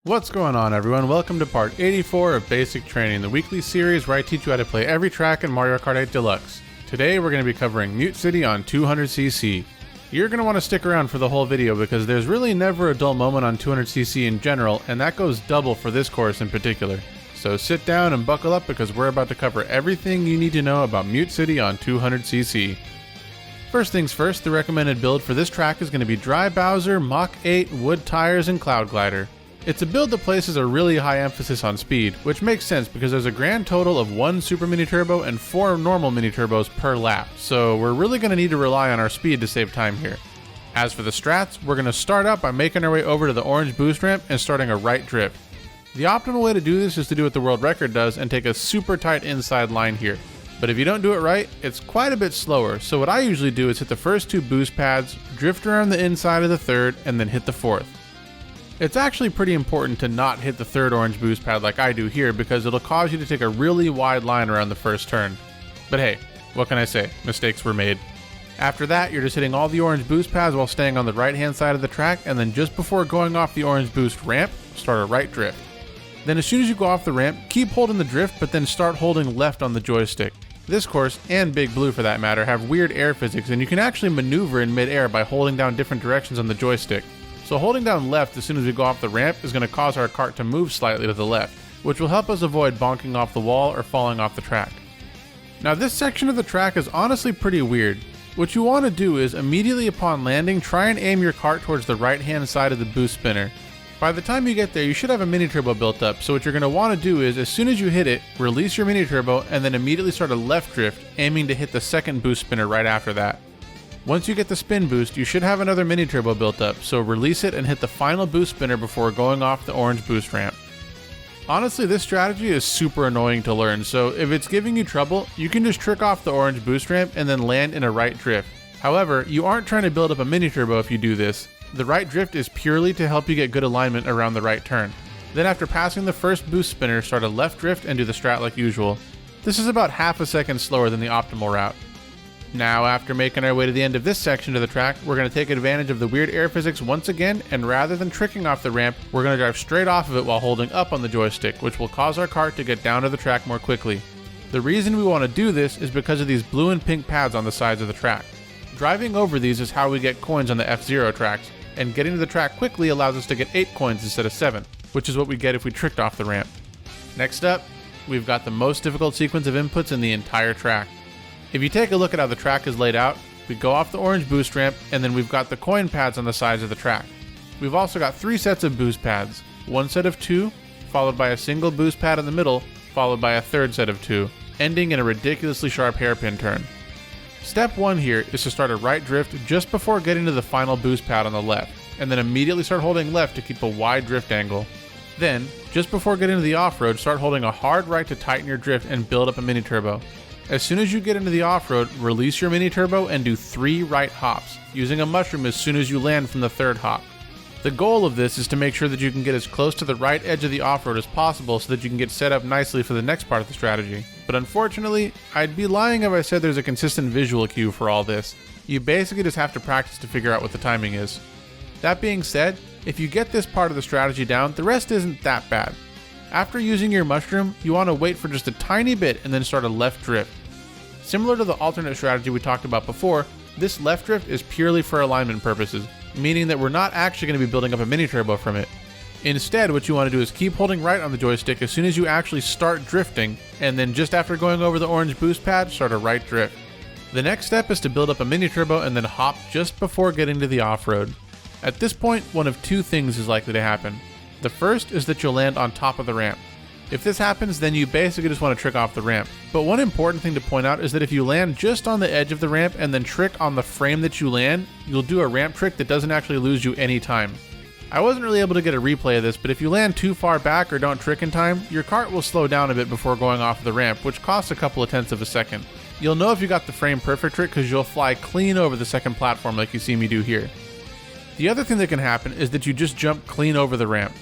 What's going on, everyone? Welcome to part 84 of Basic Training, the weekly series where I teach you how to play every track in Mario Kart 8 Deluxe. Today we're going to be covering Mute City on 200cc. You're going to want to stick around for the whole video because there's really never a dull moment on 200cc in general, and that goes double for this course in particular. So sit down and buckle up because we're about to cover everything you need to know about Mute City on 200cc. First things first, the recommended build for this track is going to be Dry Bowser, Mach 8, Wood Tires, and Cloud Glider. It's a build that places a really high emphasis on speed, which makes sense because there's a grand total of 1 Super Mini Turbo and 4 normal Mini Turbos per lap, so we're really going to need to rely on our speed to save time here. As for the strats, we're going to start out by making our way over to the orange boost ramp and starting a right drift. The optimal way to do this is to do what the world record does and take a super tight inside line here. But if you don't do it right, it's quite a bit slower, so what I usually do is hit the first 2 boost pads, drift around the inside of the third, and then hit the fourth. It's actually pretty important to not hit the third orange boost pad like I do here because it'll cause you to take a really wide line around the first turn. But hey, what can I say? Mistakes were made. After that, you're just hitting all the orange boost pads while staying on the right hand side of the track, and then just before going off the orange boost ramp, start a right drift. Then as soon as you go off the ramp, keep holding the drift but then start holding left on the joystick. This course, and Big Blue for that matter, have weird air physics and you can actually maneuver in mid-air by holding down different directions on the joystick. So holding down left as soon as we go off the ramp is going to cause our kart to move slightly to the left, which will help us avoid bonking off the wall or falling off the track. Now this section of the track is honestly pretty weird. What you want to do is immediately upon landing, try and aim your kart towards the right hand side of the boost spinner. By the time you get there, you should have a mini turbo built up, so what you're going to want to do is as soon as you hit it, release your mini turbo and then immediately start a left drift, aiming to hit the second boost spinner right after that. Once you get the spin boost, you should have another mini turbo built up, so release it and hit the final boost spinner before going off the orange boost ramp. Honestly, this strategy is super annoying to learn, so if it's giving you trouble, you can just trick off the orange boost ramp and then land in a right drift. However, you aren't trying to build up a mini turbo if you do this. The right drift is purely to help you get good alignment around the right turn. Then after passing the first boost spinner, start a left drift and do the strat like usual. This is about half a second slower than the optimal route. Now, after making our way to the end of this section of the track, we're going to take advantage of the weird air physics once again, and rather than tricking off the ramp, we're going to drive straight off of it while holding up on the joystick, which will cause our kart to get down to the track more quickly. The reason we want to do this is because of these blue and pink pads on the sides of the track. Driving over these is how we get coins on the F-Zero tracks, and getting to the track quickly allows us to get 8 coins instead of 7, which is what we get if we tricked off the ramp. Next up, we've got the most difficult sequence of inputs in the entire track. If you take a look at how the track is laid out, we go off the orange boost ramp and then we've got the coin pads on the sides of the track. We've also got 3 sets of boost pads, 1 set of 2, followed by a single boost pad in the middle, followed by a third set of 2, ending in a ridiculously sharp hairpin turn. Step 1 here is to start a right drift just before getting to the final boost pad on the left, and then immediately start holding left to keep a wide drift angle. Then, just before getting to the off-road, start holding a hard right to tighten your drift and build up a mini turbo. As soon as you get into the off-road, release your mini turbo and do 3 right hops, using a mushroom as soon as you land from the third hop. The goal of this is to make sure that you can get as close to the right edge of the off-road as possible so that you can get set up nicely for the next part of the strategy. But unfortunately, I'd be lying if I said there's a consistent visual cue for all this. You basically just have to practice to figure out what the timing is. That being said, if you get this part of the strategy down, the rest isn't that bad. After using your mushroom, you want to wait for just a tiny bit and then start a left drift. Similar to the alternate strategy we talked about before, this left drift is purely for alignment purposes, meaning that we're not actually going to be building up a mini turbo from it. Instead, what you want to do is keep holding right on the joystick as soon as you actually start drifting, and then just after going over the orange boost pad, start a right drift. The next step is to build up a mini turbo and then hop just before getting to the off-road. At this point, one of 2 things is likely to happen. The first is that you'll land on top of the ramp. If this happens, then you basically just want to trick off the ramp. But one important thing to point out is that if you land just on the edge of the ramp and then trick on the frame that you land, you'll do a ramp trick that doesn't actually lose you any time. I wasn't really able to get a replay of this, but if you land too far back or don't trick in time, your kart will slow down a bit before going off the ramp, which costs a couple of tenths of a second. You'll know if you got the frame perfect trick because you'll fly clean over the second platform like you see me do here. The other thing that can happen is that you just jump clean over the ramp.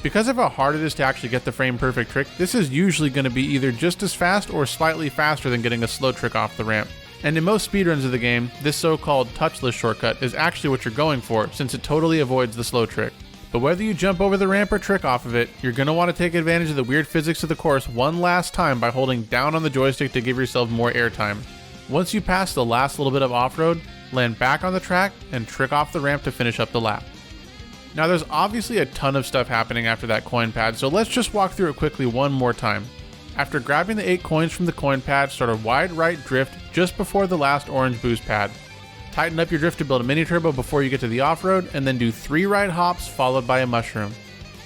Because of how hard it is to actually get the frame perfect trick, this is usually going to be either just as fast or slightly faster than getting a slow trick off the ramp. And in most speedruns of the game, this so-called touchless shortcut is actually what you're going for since it totally avoids the slow trick. But whether you jump over the ramp or trick off of it, you're going to want to take advantage of the weird physics of the course one last time by holding down on the joystick to give yourself more airtime. Once you pass the last little bit of off-road, land back on the track and trick off the ramp to finish up the lap. Now there's obviously a ton of stuff happening after that coin pad, so let's just walk through it quickly one more time. After grabbing the 8 coins from the coin pad, start a wide right drift just before the last orange boost pad. Tighten up your drift to build a mini turbo before you get to the off-road, and then do 3 right hops followed by a mushroom.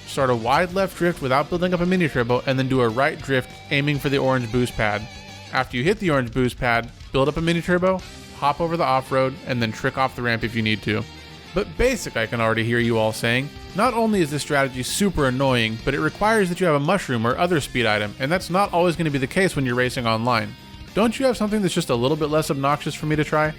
Start a wide left drift without building up a mini turbo, and then do a right drift aiming for the orange boost pad. After you hit the orange boost pad, build up a mini turbo, hop over the off-road, and then trick off the ramp if you need to. But basic, I can already hear you all saying. Not only is this strategy super annoying, but it requires that you have a mushroom or other speed item, and that's not always going to be the case when you're racing online. Don't you have something that's just a little bit less obnoxious for me to try?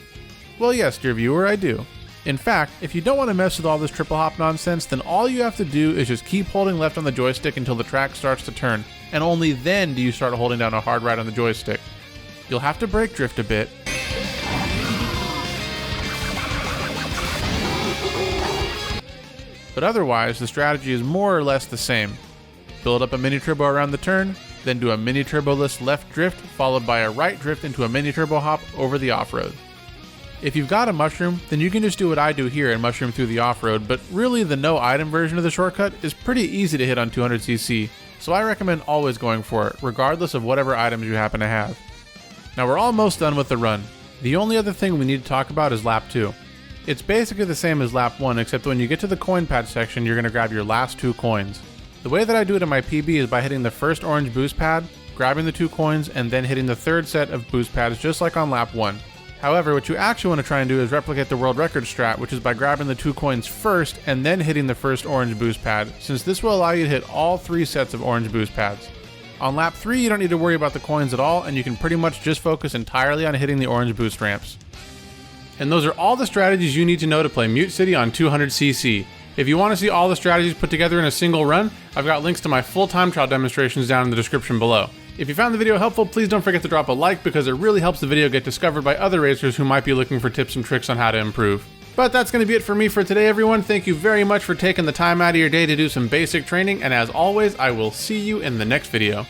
Well yes, dear viewer, I do. In fact, if you don't want to mess with all this triple hop nonsense, then all you have to do is just keep holding left on the joystick until the track starts to turn, and only then do you start holding down a hard right on the joystick. You'll have to brake drift a bit, but otherwise the strategy is more or less the same. Build up a mini turbo around the turn, then do a mini turboless left drift followed by a right drift into a mini turbo hop over the off-road. If you've got a mushroom, then you can just do what I do here and mushroom through the off-road, but really the no item version of the shortcut is pretty easy to hit on 200cc, so I recommend always going for it, regardless of whatever items you happen to have. Now we're almost done with the run. The only other thing we need to talk about is lap 2. It's basically the same as lap 1, except when you get to the coin pad section, you're going to grab your last 2 coins. The way that I do it in my PB is by hitting the first orange boost pad, grabbing the 2 coins, and then hitting the third set of boost pads just like on lap 1. However, what you actually want to try and do is replicate the world record strat, which is by grabbing the 2 coins first and then hitting the first orange boost pad, since this will allow you to hit all 3 sets of orange boost pads. On lap 3, you don't need to worry about the coins at all, and you can pretty much just focus entirely on hitting the orange boost ramps. And those are all the strategies you need to know to play Mute City on 200cc. If you want to see all the strategies put together in a single run, I've got links to my full time trial demonstrations down in the description below. If you found the video helpful, please don't forget to drop a like because it really helps the video get discovered by other racers who might be looking for tips and tricks on how to improve. But that's going to be it for me for today, everyone. Thank you very much for taking the time out of your day to do some basic training, and as always, I will see you in the next video.